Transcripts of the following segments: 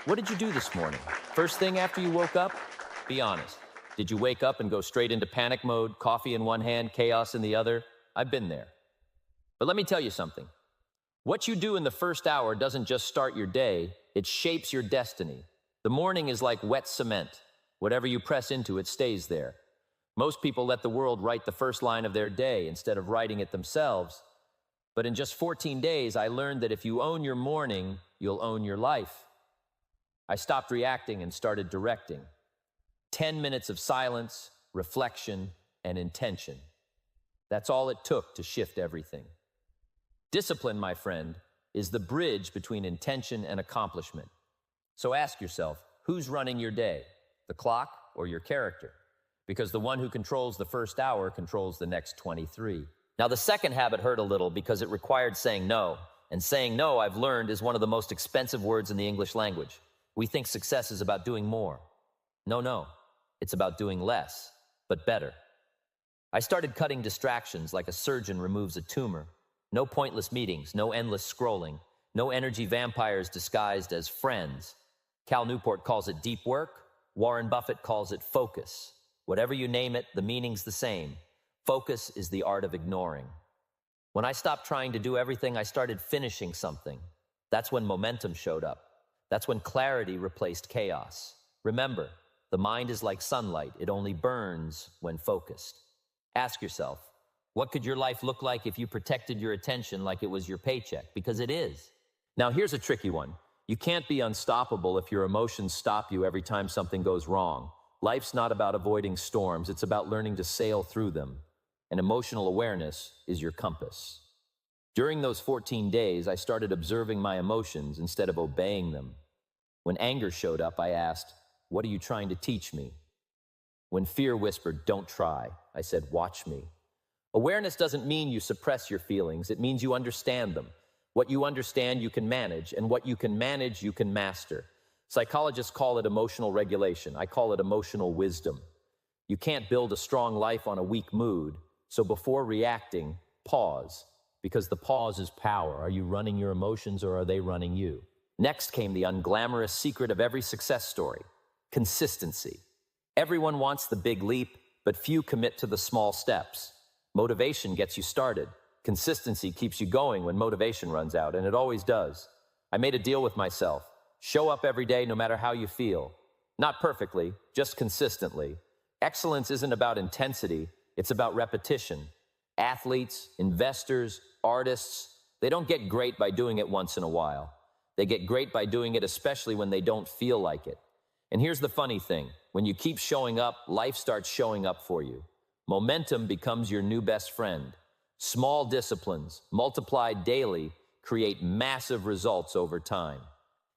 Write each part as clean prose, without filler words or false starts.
What did you do this morning? First thing after you woke up? Be honest. Did you wake up and go straight into panic mode, coffee in one hand, chaos in the other? I've been there. But let me tell you something. What you do in the first hour doesn't just start your day, it shapes your destiny. The morning is like wet cement. Whatever you press into, it stays there. Most people let the world write the first line of their day instead of writing it themselves. But in just 14 days, I learned that if you own your morning, you'll own your life. I stopped reacting and started directing. 10 minutes of silence, reflection, and intention. That's all it took to shift everything. Discipline, my friend, is the bridge between intention and accomplishment. So ask yourself, who's running your day? The clock or your character? Because the one who controls the first hour controls the next 23. Now, the second habit hurt a little because it required saying no. And saying no, I've learned, is one of the most expensive words in the English language. We think success is about doing more. No. It's about doing less, but better. I started cutting distractions like a surgeon removes a tumor. No pointless meetings, no endless scrolling, no energy vampires disguised as friends. Cal Newport calls it deep work. Warren Buffett calls it focus. Whatever you name it, the meaning's the same. Focus is the art of ignoring. When I stopped trying to do everything, I started finishing something. That's when momentum showed up. That's when clarity replaced chaos. Remember, the mind is like sunlight. It only burns when focused. Ask yourself, what could your life look like if you protected your attention like it was your paycheck? Because it is. Now, here's a tricky one. You can't be unstoppable if your emotions stop you every time something goes wrong. Life's not about avoiding storms. It's about learning to sail through them. And emotional awareness is your compass. During those 14 days, I started observing my emotions instead of obeying them. When anger showed up, I asked, what are you trying to teach me? When fear whispered, don't try, I said, watch me. Awareness doesn't mean you suppress your feelings. It means you understand them. What you understand, you can manage, and what you can manage, you can master. Psychologists call it emotional regulation. I call it emotional wisdom. You can't build a strong life on a weak mood, so before reacting, pause, because the pause is power. Are you running your emotions or are they running you? Next came the unglamorous secret of every success story: consistency. Everyone wants the big leap, but few commit to the small steps. Motivation gets you started. Consistency keeps you going when motivation runs out, and it always does. I made a deal with myself. Show up every day no matter how you feel. Not perfectly, just consistently. Excellence isn't about intensity, it's about repetition. Athletes, investors, artists, they don't get great by doing it once in a while. They get great by doing it especially when they don't feel like it. And here's the funny thing. When you keep showing up, life starts showing up for you. Momentum becomes your new best friend. Small disciplines, multiplied daily, create massive results over time.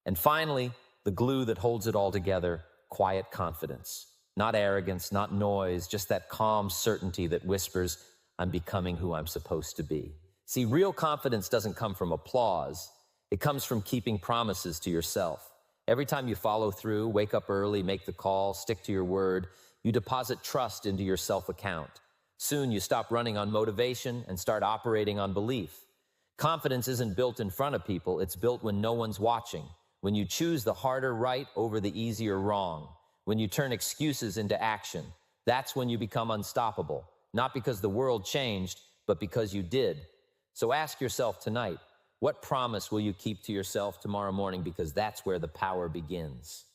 And finally, the glue that holds it all together: quiet confidence. Not arrogance, not noise, just that calm certainty that whispers, I'm becoming who I'm supposed to be. See, real confidence doesn't come from applause. It comes from keeping promises to yourself. Every time you follow through, wake up early, make the call, stick to your word, you deposit trust into your self-account. Soon you stop running on motivation and start operating on belief. Confidence isn't built in front of people, it's built when no one's watching. When you choose the harder right over the easier wrong. When you turn excuses into action. That's when you become unstoppable. Not because the world changed, but because you did. So ask yourself tonight, what promise will you keep to yourself tomorrow morning? Because that's where the power begins.